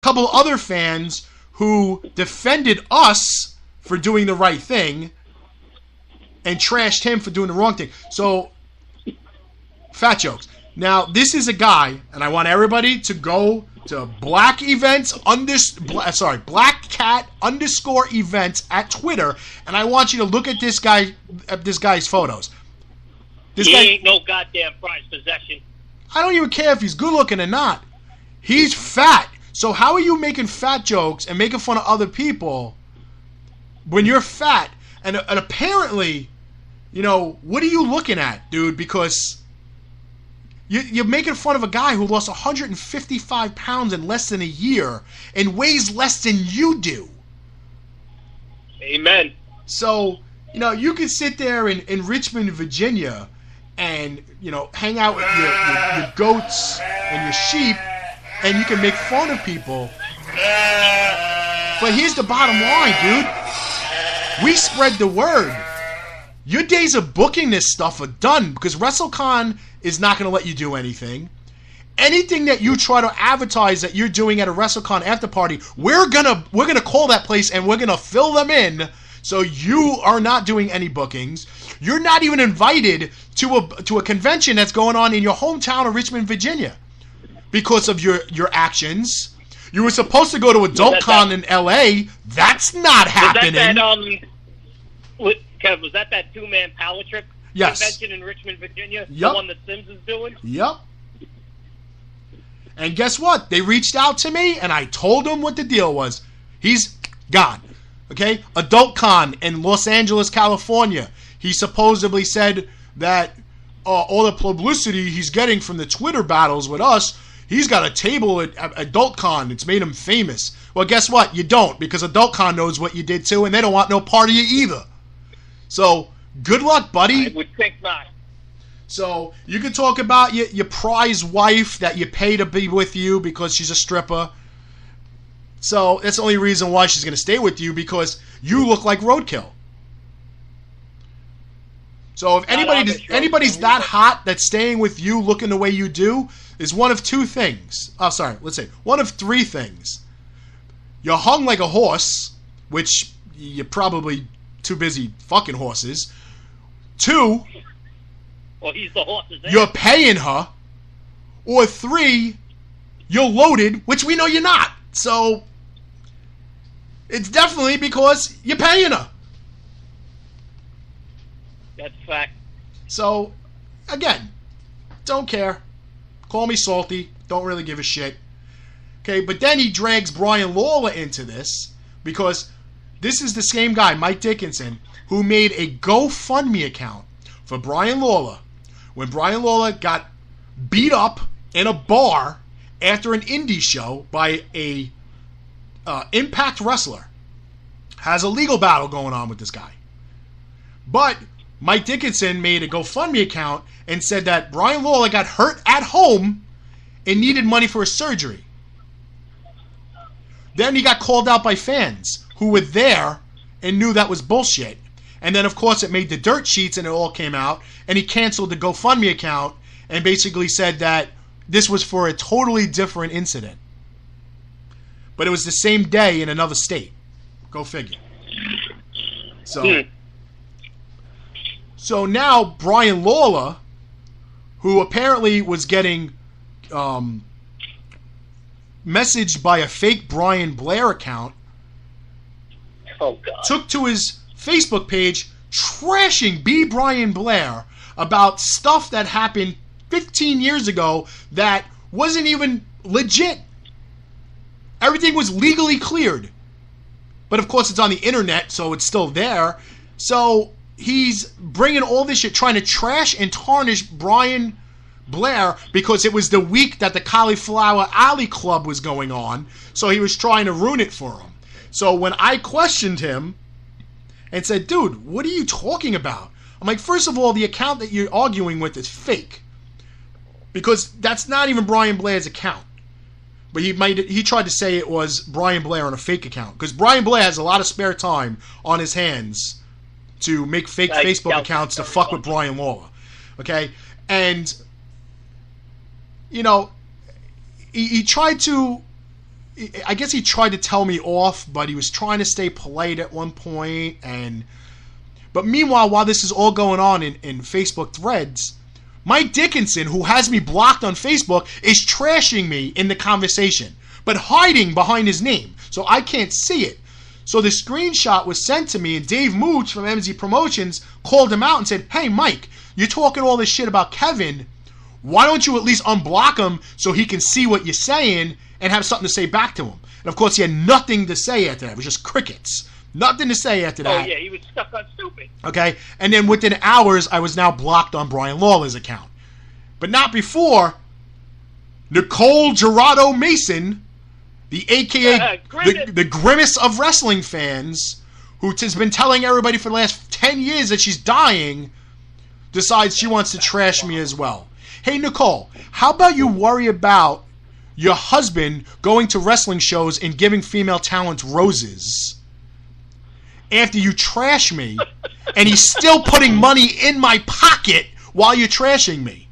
couple other fans who defended us for doing the right thing and trashed him for doing the wrong thing. So, fat jokes. Now, this is a guy, and I want everybody to go to Black Cat _ events at Twitter, and I want you to look at this guy's photos. He ain't no goddamn prized possession. I don't even care if he's good looking or not. He's fat. So how are you making fat jokes and making fun of other people when you're fat? And apparently, what are you looking at, dude? Because you're making fun of a guy who lost 155 pounds in less than a year and weighs less than you do. Amen. So, you can sit there in Richmond, Virginia and, hang out with your goats and your sheep, and you can make fun of people. But here's the bottom line, dude. We spread the word. Your days of booking this stuff are done because Wrestlecon is not going to let you do anything. Anything that you try to advertise that you're doing at a Wrestlecon after party, we're gonna call that place and we're gonna fill them in. So you are not doing any bookings. You're not even invited to a convention that's going on in your hometown of Richmond, Virginia, because of your actions. You were supposed to go to AdultCon in LA. That's not happening. Kev, was that 2-man power trip convention in Richmond, Virginia? Yep. The one that Sims is doing? Yep. And guess what? They reached out to me, and I told them what the deal was. He's gone. Okay? AdultCon in Los Angeles, California. He supposedly said that all the publicity he's getting from the Twitter battles with us, he's got a table at AdultCon. It's made him famous. Well, guess what? You don't, because AdultCon knows what you did too, and they don't want no part of you either. So, good luck, buddy. I would think not. So, you can talk about your prize wife that you pay to be with you because she's a stripper. So, that's the only reason why she's going to stay with you, because you look like roadkill. So, if anybody's that hot that's staying with you looking the way you do, is one of two things. Oh, sorry, let's say one of three things. You're hung like a horse, which you're probably too busy fucking horses. 2, well, he's the horse's ass. You're paying her. Or 3, you're loaded, which we know you're not. So, it's definitely because you're paying her. That's a fact. So, again, don't care. Call me salty. Don't really give a shit. Okay, but then he drags Brian Lawler into this because this is the same guy, Mike Dickinson, who made a GoFundMe account for Brian Lawler when Brian Lawler got beat up in a bar after an Indy show by a Impact wrestler. Has a legal battle going on with this guy. But Mike Dickinson made a GoFundMe account and said that Brian Lawler got hurt at home and needed money for his surgery. Then he got called out by fans who were there and knew that was bullshit. And then, of course, it made the dirt sheets and it all came out. And he canceled the GoFundMe account and basically said that this was for a totally different incident. But it was the same day in another state. Go figure. So now Brian Lawler, who apparently was getting messaged by a fake Brian Blair account, took to his Facebook page trashing B. Brian Blair about stuff that happened 15 years ago that wasn't even legit. Everything was legally cleared. But of course it's on the internet, so it's still there. So he's bringing all this shit, trying to trash and tarnish Brian Blair because it was the week that the Cauliflower Alley Club was going on. So he was trying to ruin it for him. So when I questioned him and said, dude, what are you talking about? I'm like, first of all, the account that you're arguing with is fake. Because that's not even Brian Blair's account. But he tried to say it was Brian Blair on a fake account. Because Brian Blair has a lot of spare time on his hands to make fake Facebook accounts to fuck with Brian Lawler. Okay? And, you know, he tried to I guess he tried to tell me off, but he was trying to stay polite at one point. But meanwhile, while this is all going on in Facebook threads, Mike Dickinson, who has me blocked on Facebook, is trashing me in the conversation, but hiding behind his name, so I can't see it. So the screenshot was sent to me, and Dave Mooch from MZ Promotions called him out and said, "Hey, Mike, you're talking all this shit about Kevin. Why don't you at least unblock him so he can see what you're saying and have something to say back to him?" And of course, he had nothing to say after that. It was just crickets. Nothing to say after that. Oh, yeah, he was stuck on stupid. Okay, and then within hours, I was now blocked on Brian Lawler's account. But not before Nicole Gerardo Mason, the AKA the grimace of wrestling fans, who has been telling everybody for the last 10 years that she's dying, decides she wants to trash me as well. Hey, Nicole, how about you worry about your husband going to wrestling shows and giving female talent roses after you trash me, and he's still putting money in my pocket while you're trashing me?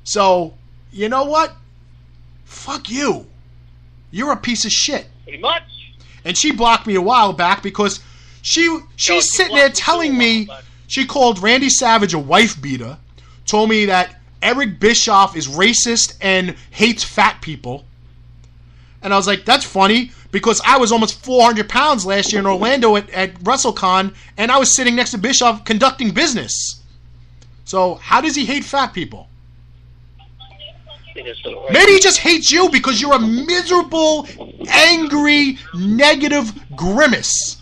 So, you know what? Fuck you. You're a piece of shit. Pretty much. And she blocked me a while back because she's sitting there telling me she called Randy Savage a wife beater, told me that Eric Bischoff is racist and hates fat people. And I was like, that's funny, because I was almost 400 pounds last year in Orlando at Wrestlecon, and I was sitting next to Bischoff conducting business. So how does he hate fat people? Maybe he just hates you because you're a miserable, angry, negative grimace.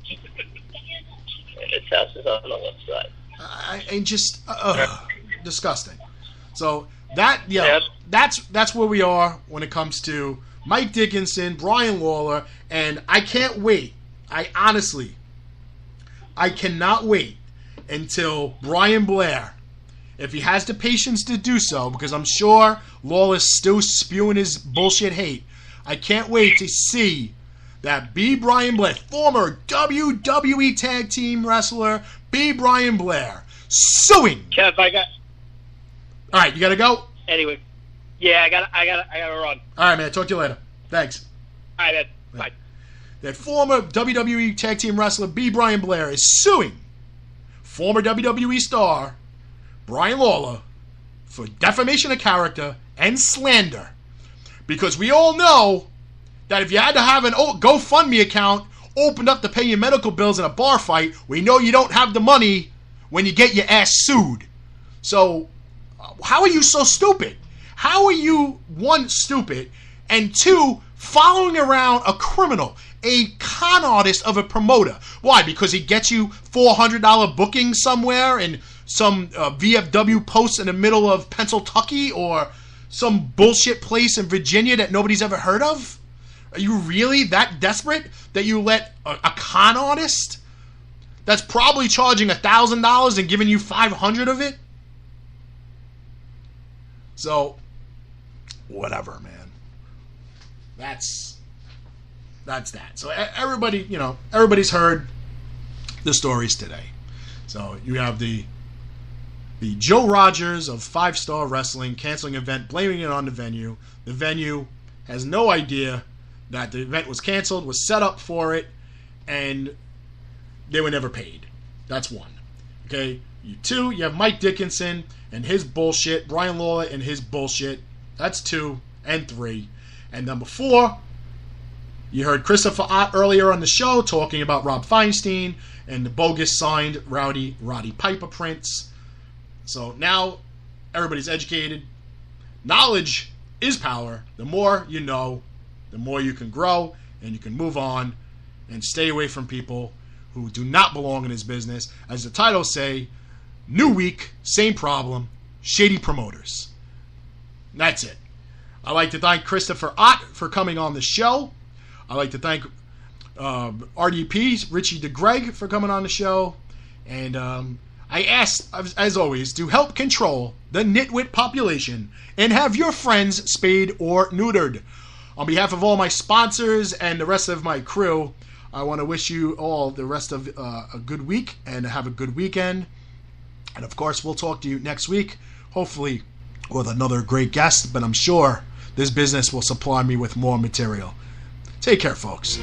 His house is on the left side. And just disgusting. So that's where we are when it comes to Mike Dickinson, Brian Lawler, and I can't wait. I cannot wait until Brian Blair, if he has the patience to do so, because I'm sure Lawler's still spewing his bullshit hate. I can't wait to see that B. Brian Blair, former WWE Tag Team Wrestler, B. Brian Blair, suing. Kev, I got. All right, you gotta go. Anyway, yeah, I gotta run. All right, man. Talk to you later. Thanks. All right, man. Bye. That former WWE Tag Team Wrestler B. Brian Blair is suing former WWE star Brian Lawler for defamation of character and slander, because we all know that if you had to have an GoFundMe account opened up to pay your medical bills in a bar fight, we know you don't have the money when you get your ass sued. So how are you so stupid? How are you, one, stupid, and two, following around a criminal, a con artist of a promoter? Why? Because he gets you $400 booking somewhere and some VFW post in the middle of Pennsylvania or some bullshit place in Virginia that nobody's ever heard of? Are you really that desperate that you let a con artist that's probably charging $1,000 and giving you $500 of it? So, whatever, man. That's that. So everybody, everybody's heard the stories today. So you have the Joe Rogers of 5 Star Wrestling canceling event, blaming it on the venue. The venue has no idea that the event was canceled, was set up for it, and they were never paid. That's one. Okay? Two, you have Mike Dickinson and his bullshit, Brian Lawler and his bullshit. That's 2 and 3. And number 4, you heard Christopher Ott earlier on the show talking about Rob Feinstein and the bogus signed Roddy Piper prints. So now everybody's educated. Knowledge is power. The more you know, the more you can grow and you can move on and stay away from people who do not belong in this business. As the titles say, new week, same problem, shady promoters. That's it. I'd like to thank Christopher Ott for coming on the show. I'd like to thank RDP, Richie DeGreg, for coming on the show. And I ask, as always, to help control the nitwit population and have your friends spayed or neutered. On behalf of all my sponsors and the rest of my crew, I want to wish you all the rest of a good week and have a good weekend. And of course, we'll talk to you next week, hopefully with another great guest, but I'm sure this business will supply me with more material. Take care, folks.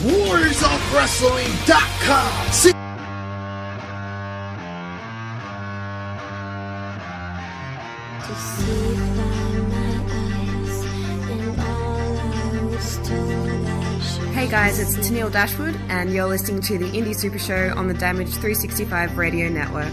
WarriorsOfWrestling.com. Hey guys, it's Tennille Dashwood, and you're listening to the Indy Supershow on the Damage 365 Radio Network.